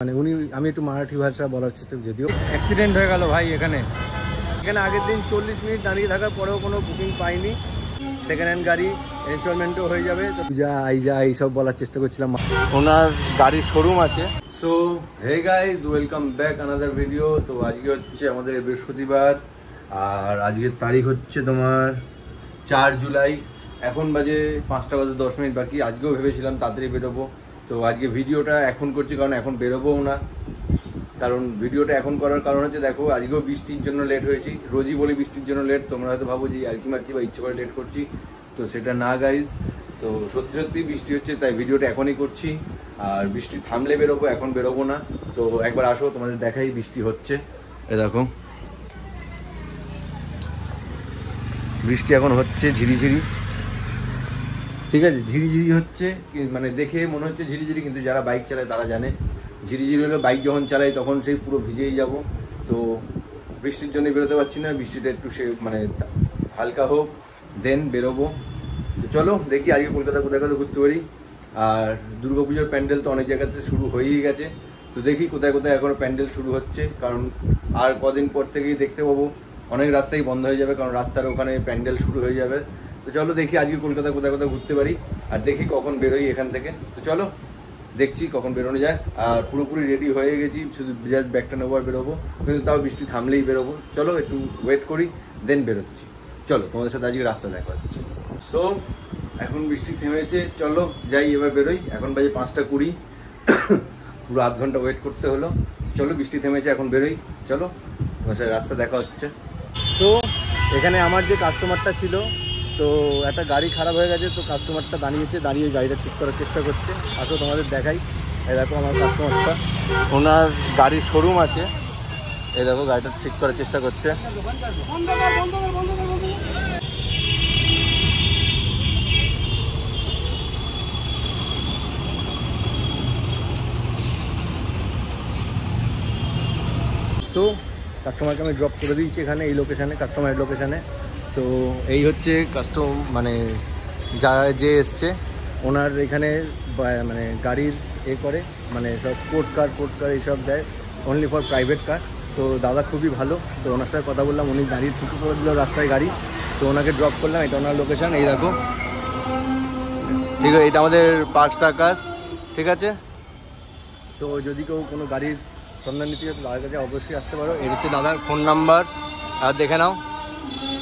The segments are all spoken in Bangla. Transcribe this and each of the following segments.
মানে আমি একটু মারাঠি ভাষা বলার চেষ্টা করি, যদিও অ্যাক্সিডেন্ট হয়ে গেল ভাই। এখানে আগের দিন 40 মিনিট দাঁড়িয়ে থাকার পরেও কোনো বুকিং পাইনি। সেকেন্ড হ্যান্ড গাড়ি ইনস্টলমেন্টও হয়ে যাবে, তো যা এইসব বলার চেষ্টা করছিলাম। ওনার গাড়ির শোরুম আছে। So hey guys, welcome back another video. তো আজকে হচ্ছে আমাদের বৃহস্পতিবার, আর আজকের তারিখ হচ্ছে তোমার 4 জুলাই। এখন বাজে 5টা বাজে 10 মিনিট বাকি। আজকেও ভেবেছিলাম তাড়াতাড়ি বেরোবো, তো আজকে ভিডিওটা এখন করছি কারণ এখন বেরোবোও না। কারণ ভিডিওটা এখন করার কারণ হচ্ছে, দেখো আজকেও বৃষ্টির জন্য লেট হয়েছি। রোজই বলি বৃষ্টির জন্য লেট, তোমরা হয়তো ভাবো যে আর কি মারছি বা ইচ্ছে করে লেট করছি, তো সেটা না গাইজ। তো সত্যি সত্যি বৃষ্টি হচ্ছে, তাই ভিডিওটা এখনই করছি। আর বৃষ্টি থামলে বেরোবো, এখন বেরোবো না। তো একবার আসো, তোমাদের দেখাই বৃষ্টি হচ্ছে। এ দেখো বৃষ্টি এখন হচ্ছে ঝিরিঝিরি, ঠিক আছে, ঝিরিঝিরি হচ্ছে। মানে দেখে মনে হচ্ছে ঝিরিঝিরি, কিন্তু যারা বাইক চালায় তারা জানে ঝিরিঝিরি হলে বাইক যখন চালাই তখন সেই পুরো ভিজেই যাব। তো বৃষ্টির জন্য বেরোতে পারছি না, বৃষ্টিটা একটু মানে হালকা হোক দেন বেরোবো। তো চলো দেখি আজকে কলকাতা কোথায় কোথায় ঘুরতে পারি। আর দুর্গাপুজোর প্যান্ডেল তো অনেক জায়গাতে শুরু হয়েই গেছে, তো দেখি কোথায় কোথায় এখনও প্যান্ডেল শুরু হচ্ছে। কারণ আর কদিন পর থেকেই দেখতে পাবো অনেক রাস্তাই বন্ধ হয়ে যাবে, কারণ রাস্তার ওখানে প্যান্ডেল শুরু হয়ে যাবে। তো চলো দেখি আজকে কলকাতা কোথায় কোথায় ঘুরতে পারি, আর দেখি কখন বেরোই এখান থেকে। তো চলো দেখছি কখন বেরোনো যায়। আর পুরোপুরি রেডি হয়ে গেছি, শুধু জাস্ট ব্যাগটা নেবো আর বেরোবো, কিন্তু তাও বৃষ্টি থামলেই বেরোবো। চলো একটু ওয়েট করি, দেন বেরোচ্ছি। চলো তোমাদের সাথে আজকে রাস্তা দেখা হচ্ছে। সো এখন বৃষ্টি থেমেছে, চলো যাই এবার বেরোই। এখন বাজে 5টা 20, পুরো আধ ঘন্টা ওয়েট করতে হলো। চলো বৃষ্টি থেমেছে, এখন বেরোই। চলো তোমার সাথে রাস্তা দেখা হচ্ছে। তো এখানে আমার যে কাস্টমারটা ছিল, তো একটা গাড়ি খারাপ হয়ে গেছে, তো কাস্টমারটা দাঁড়িয়ে গাড়িটা ঠিক করার চেষ্টা করছে। আসো তোমাদের দেখাই। এই দেখো আমার কাস্টমারটা, ওনার গাড়ির শোরুম আছে। এই দেখো গাড়িটা ঠিক করার চেষ্টা করছে। তো কাস্টমারকে আমি ড্রপ করে দিয়েছি এখানে, এই লোকেশানে, কাস্টমারের লোকেশানে। তো এই হচ্ছে মানে যে এসছে ওনার এখানে, মানে গাড়ির করে, মানে সব স্পোর্টস কার এইসব দেয়, অনলি ফর প্রাইভেট কার। তো দাদা খুবই ভালো, তো ওনার সাথে কথা বললাম, উনি গাড়ি ছুটি করে দিল রাস্তায় গাড়ি, তো ওনাকে ড্রপ করলাম। এটা ওনার লোকেশান, এই দেখো, ঠিক আছে, এটা আমাদের পার্ক সার্কাস, ঠিক আছে। তো যদি কেউ কোনো গাড়ির সন্ধান নিতে চাও দাদার কাছে অবশ্যই আসতে পারো। এর হচ্ছে দাদার ফোন নাম্বার, আর দেখে নাও,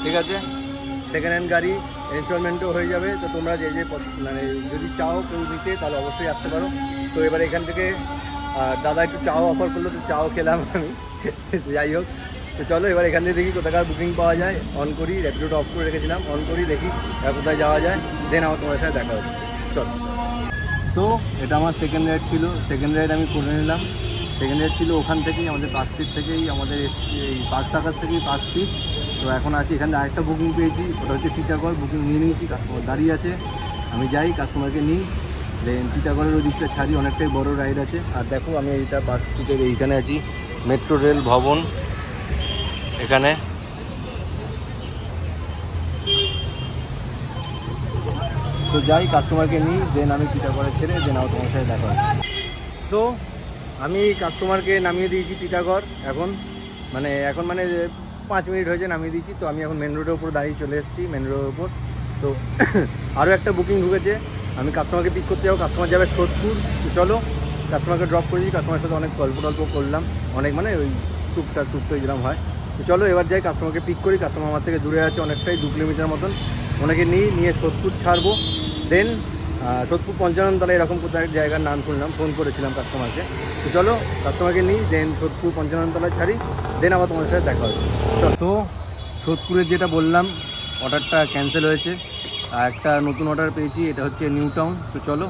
ঠিক আছে। সেকেন্ড হ্যান্ড গাড়ি ইনস্টলমেন্টও হয়ে যাবে, তো তোমরা যে মানে যদি চাও কেউ নিতে তাহলে অবশ্যই আসতে পারো। তো এবার এখান থেকে দাদা একটু চাও অফার করলো, তো চাও খেলাম আমি। যাই হোক, তো চলো এবার এখান থেকে দেখি কোথাকার বুকিং পাওয়া যায়। অন করি, র্যাপিডোটা অফ করে রেখেছিলাম, অন করি, দেখি কোথায় যাওয়া যায়, দেন আমার তোমার সাথে দেখা হচ্ছে। চলো। তো এটা আমার সেকেন্ড রাইড ছিল, সেকেন্ড রাইড আমি করে নিলাম। সেকেন্ড রাইড ছিল ওখান থেকেই, আমাদের পার্ক স্ট্রিট থেকেই, আমাদের এই পার্ক সার্কাস থেকেই পার্ক স্ট্রিট। তো এখন আছি এখানে, আরেকটা বুকিং পেয়েছি, ওটা হচ্ছে টিটাগড়। বুকিং নিয়ে নিয়েছি, কাস্টমার দাঁড়িয়ে আছে, আমি যাই কাস্টমারকে নিই, দেন টিটাগড়ের ওই দিকটা ছাড়ি, অনেকটাই বড় রাইড আছে। আর দেখো আমি এইটা পার্ক স্ট্রিটের এইখানে আছি, মেট্রো রেল ভবন এখানে। তো যাই কাস্টমারকে নিই, দেন আমি টিটাগড়ে ছেড়ে দেন আমার তোমার সাথে দেখা হয়। তো আমি কাস্টমারকে নামিয়ে দিয়েছি টিটাগড়, এখন মানে 5 মিনিট হয়েছে নামিয়ে দিয়েছি। তো আমি এখন মেন রোডের উপর দাঁড়িয়ে চলে এসেছি, মেন রোডের উপর। তো আরও একটা বুকিং ঢুকেছে, আমি কাস্টমারকে পিক করতে যাবো, কাস্টমার যাবে সোদপুর। তো চলো কাস্টমারকে ড্রপ করেছি, কাস্টমারের সাথে অনেক গল্প করলাম, অনেক মানে ওই টুকটাক যেরকম হয়। তো চলো এবার যাই কাস্টমারকে পিক করি। কাস্টমার আমার থেকে দূরে আছে অনেকটাই, 2 কিলোমিটার মতন। ওনাকে নিয়ে সোদপুর ছাড়বো, দেন সোদপুর পঞ্চাননতলা এরকম কোথায় জায়গার নাম শুনলাম, ফোন করেছিলাম কাস্টমারকে। তো চলো কাস্টমারকে নিই, দেন সোদপুর পঞ্চাননতলায় ছাড়ি, দেন আবার তোমাদের সাথে দেখা হবে। তো সোদপুরের যেটা বললাম অর্ডারটা ক্যান্সেল হয়েছে, আর একটা নতুন অর্ডার পেয়েছি, এটা হচ্ছে নিউ টাউন। তো চলো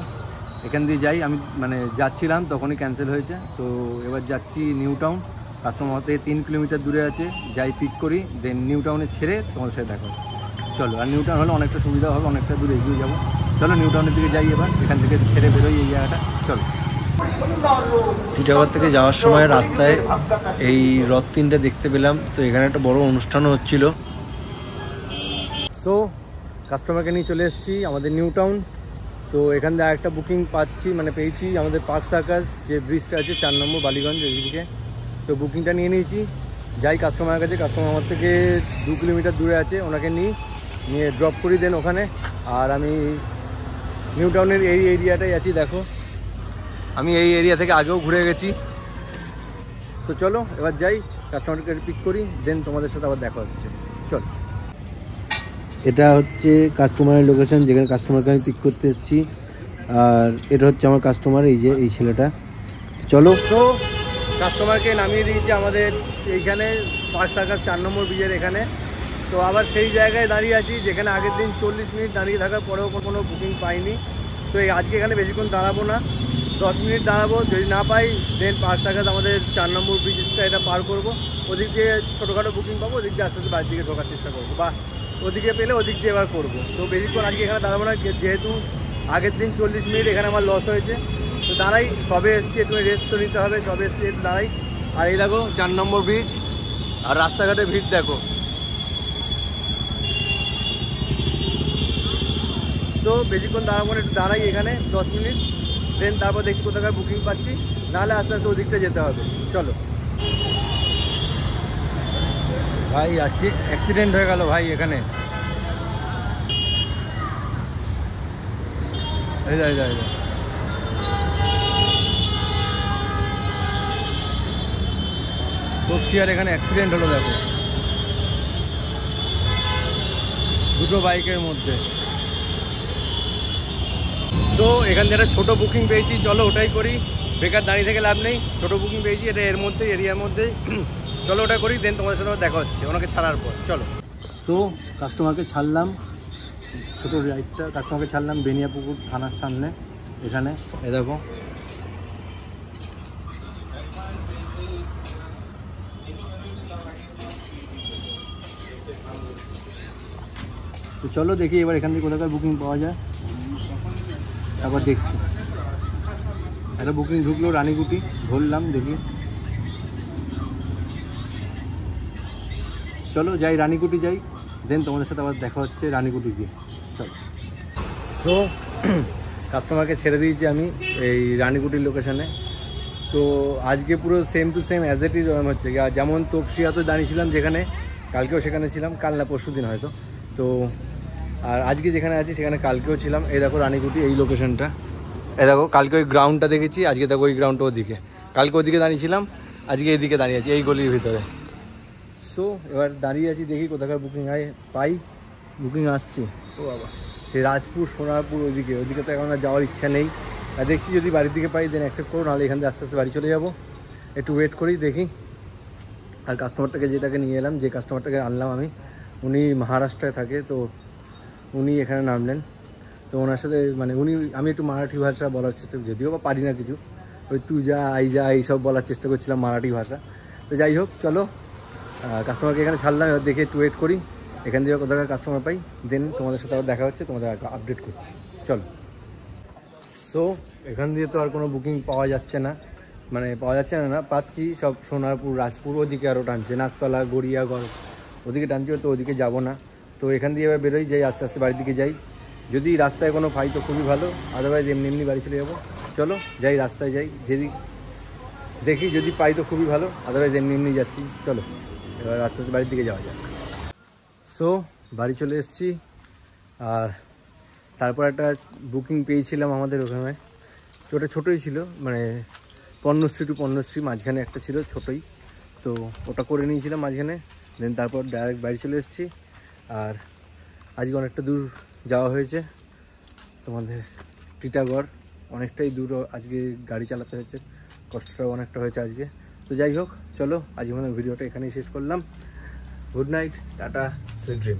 এখান দিয়ে যাই, আমি মানে যাচ্ছিলাম তখনই ক্যান্সেল হয়েছে। তো এবার যাচ্ছি নিউ টাউন, কাস্টমার থেকে 3 কিলোমিটার দূরে আছে, যাই পিক করি, দেন নিউ টাউনে ছেড়ে তোমাদের সাথে দেখা হবে। চলো, আর নিউ টাউন হলে অনেকটা সুবিধা হবে, অনেকটা দূরে এগিয়ে যাবো। চলো নিউ টাউনের দিকে যাই, এবার এখান থেকে ছেড়ে বেরোই এই জায়গাটা। চলো। টিটাগড় থেকে যাওয়ার সময় রাস্তায় এই রথ 3টা দেখতে পেলাম, তো এখানে একটা বড় অনুষ্ঠানও হচ্ছিল। তো কাস্টমারকে নিয়ে চলে এসেছি আমাদের নিউ টাউন। তো এখান থেকে একটা বুকিং পাচ্ছি, মানে পেয়েছি আমাদের পার্ক সার্কাস যে ব্রিজটা আছে 4 নম্বর বালিগঞ্জ এদিকে। তো বুকিংটা নিয়ে নিয়েছি, যাই কাস্টমারের কাছে। কাস্টমার আমার থেকে 2 কিলোমিটার দূরে আছে, ওনাকে নিয়ে ড্রপ করি দেন ওখানে। আর আমি নিউ টাউনের এই এরিয়াটাই আছি, দেখো আমি এই এরিয়া থেকে আগেও ঘুরে গেছি। তো চলো এবার যাই কাস্টমারকে পিক করি, দেন তোমাদের সাথে আবার দেখা হচ্ছে। চল, এটা হচ্ছে কাস্টমারের লোকেশন যেখানে কাস্টমারকে আমি পিক করতে এসেছি। আর এটা হচ্ছে আমার কাস্টমার, এই যে এই ছেলেটা। চলো, তো কাস্টমারকে নামিয়ে দিয়েছি আমাদের এইখানে পার্ক সার্কাস 4 নম্বর ব্রিজের এখানে। তো আবার সেই জায়গায় দাঁড়িয়ে আছি যেখানে আগের দিন 40 মিনিট দাঁড়িয়ে থাকার পরেও কোনো বুকিং পাইনি। তো এই আজকে এখানে বেশিক্ষণ দাঁড়াবো না, 10 মিনিট দাঁড়াবো। যদি না পাই দেন পার্ক সার্কাস আমাদের 4 নম্বর ব্রিজটা এটা পার করবো। ওদিক দিয়ে ছোটোখাটো বুকিং পাবো, ওদিক দিয়ে আস্তে আস্তে বাড়ির দিকে ঢোকার চেষ্টা করবো, বা ওদিকে পেলে ওদিক দিয়ে এবার করবো। তো বেশিক্ষণ আজকে এখানে দাঁড়াবো না, যেহেতু আগের দিন 40 মিনিট এখানে আমার লস হয়েছে। তো দাঁড়াই, সবে এসছি, একটু রেস্ট তো নিতে হবে, সবে এসছি একটু দাঁড়াই। আর এই দেখো 4 নম্বর ব্রিজ, আর রাস্তাঘাটে ভিড় দেখো। তো বেশিক্ষণ দাঁড়াবো না, একটু দাঁড়াই এখানে 10 মিনিট, দেন তারপর দেখি কোথাকার বুকিং পাচ্ছি, নাহলে আস্তে আস্তে ওদিকটা যেতে হবে। চলো ভাই, আজকে অ্যাক্সিডেন্ট হয়ে গেল ভাই এখানে। বক্সিয়ার এখানে অ্যাক্সিডেন্ট হলো, দেখো দুটো বাইকের মধ্যে। তো এখান থেকে একটা ছোটো বুকিং পেয়েছি, চলো ওটাই করি, বেকার দাঁড়িয়ে থেকে লাভ নেই। ছোটো বুকিং পেয়েছি, এটা এর মধ্যে এরিয়ার মধ্যে, চলো ওটা করি, দেন তোমাদের সাথে দেখা হচ্ছে ওনাকে ছাড়ার পর। চলো, তো কাস্টমারকে ছাড়লাম, ছোটো রাইডটা কাস্টমারকে ছাড়লাম বেনিয়াপুকুর থানার সামনে এখানে। এ দেখো তো চলো দেখি এবার এখান থেকে কোথাকার বুকিং পাওয়া যায়, তারপর দেখছি। একটা বুকিং ঢুকলো রানীকুটি, ধরলাম, দেখি। চলো যাই, রানীকুটি যাই, দেন তোমাদের সাথে আবার দেখা হচ্ছে রানীকুটি গিয়ে। চলো, তো কাস্টমারকে ছেড়ে দিয়েছি আমি এই রানীকুটির লোকেশানে। তো আজকে পুরো same to same as it is হচ্ছে, যেমন তপসিয়াতে দাঁড়িয়েছিলাম যেখানে, কালকেও সেখানে ছিলাম, কাল না পরশু দিন হয়তো। তো আর আজকে যেখানে আছি সেখানে কালকেও ছিলাম। এই দেখো রানীকুটি এই লোকেশনটা, এই দেখো কালকে ওই গ্রাউন্ডটা দেখেছি, আজকে দেখো ওই গ্রাউন্ডটা ওদিকে। কালকে ওদিকে দাঁড়িয়েছিলাম, আজকে এইদিকে দাঁড়িয়ে আছি এই গলির ভিতরে। সো এবার দাঁড়িয়ে আছি, দেখি কোথাকার বুকিং পাই। বুকিং আসছে, ও বাবা, সেই রাজপুর সোনারপুর ওইদিকে তো এখন আর যাওয়ার ইচ্ছা নেই। আর দেখছি যদি বাড়ির দিকে পাই দেন অ্যাকসেপ্ট করো, নাহলে এখান থেকে আস্তে আস্তে বাড়ি চলে যাবো। একটু ওয়েট করি, দেখি। আর কাস্টমারটাকে যেটাকে নিয়ে এলাম, যে কাস্টমারটাকে আনলাম আমি, উনি মহারাষ্ট্রায় থাকে। তো উনি এখানে নামলেন। তো ওনার সাথে মানে আমি একটু মারাঠি ভাষা বলার চেষ্টা, যদিও বা পারি না কিছু, ওই তু যা আই যা এইসব বলার চেষ্টা করছিলাম মারাঠি ভাষা। তো যাই হোক, চলো কাস্টমারকে এখানে ছাড়লাম, এবার দেখে একটু ওয়েট করি এখান থেকে কোথাকার কাস্টমার পাই, দেন তোমাদের সাথে আবার দেখা হচ্ছে, তোমাদের আপডেট করছি। চলো, সো এখান দিয়ে তো আর কোনো বুকিং পাওয়া যাচ্ছে না, মানে পাওয়া যাচ্ছে না, পাচ্ছি সব সোনারপুর রাজপুর ওদিকে আরও টানছে, নাকতলা গড়িয়াগড় ওদিকে টানছে। তো ওদিকে যাবো না, তো এখান দিয়ে এবার বেরোই, যাই আস্তে আস্তে বাড়ির দিকে যাই। যদি রাস্তায় কোনো পাই তো খুবই ভালো, আদারওয়াইজ এমনি বাড়ি চলে যাবো। চলো যাই, রাস্তায় যাই, যদি দেখি যদি পাই তো খুবই ভালো, আদারওয়াইজ এমনি যাচ্ছি। চলো এবার আস্তে আস্তে বাড়ির দিকে যাওয়া যাক। সো বাড়ি চলে এসেছি। আর তারপর একটা বুকিং পেয়েছিলাম আমাদের ওখানে, তো ওটা ছোটোই ছিল, মানে পণ্যশ্রী টু পণ্যশ্রী মাঝখানে একটা ছিল ছোটোই, তো ওটা করে নিয়েছিলাম মাঝখানে। দেন তারপর ডাইরেক্ট বাড়ি চলে এসেছি। আর আজকে অনেকটা দূর যাওয়া হয়েছে, তোমাদের টিটাগড় অনেকটাই দূর আজকে গাড়ি চালাতে হয়েছে, কষ্টটাও অনেকটা হয়েছে আজকে। তো যাই হোক, চলো আজ আমাদের ভিডিওটা এখানেই শেষ করলাম। Good night, tata, sweet dream.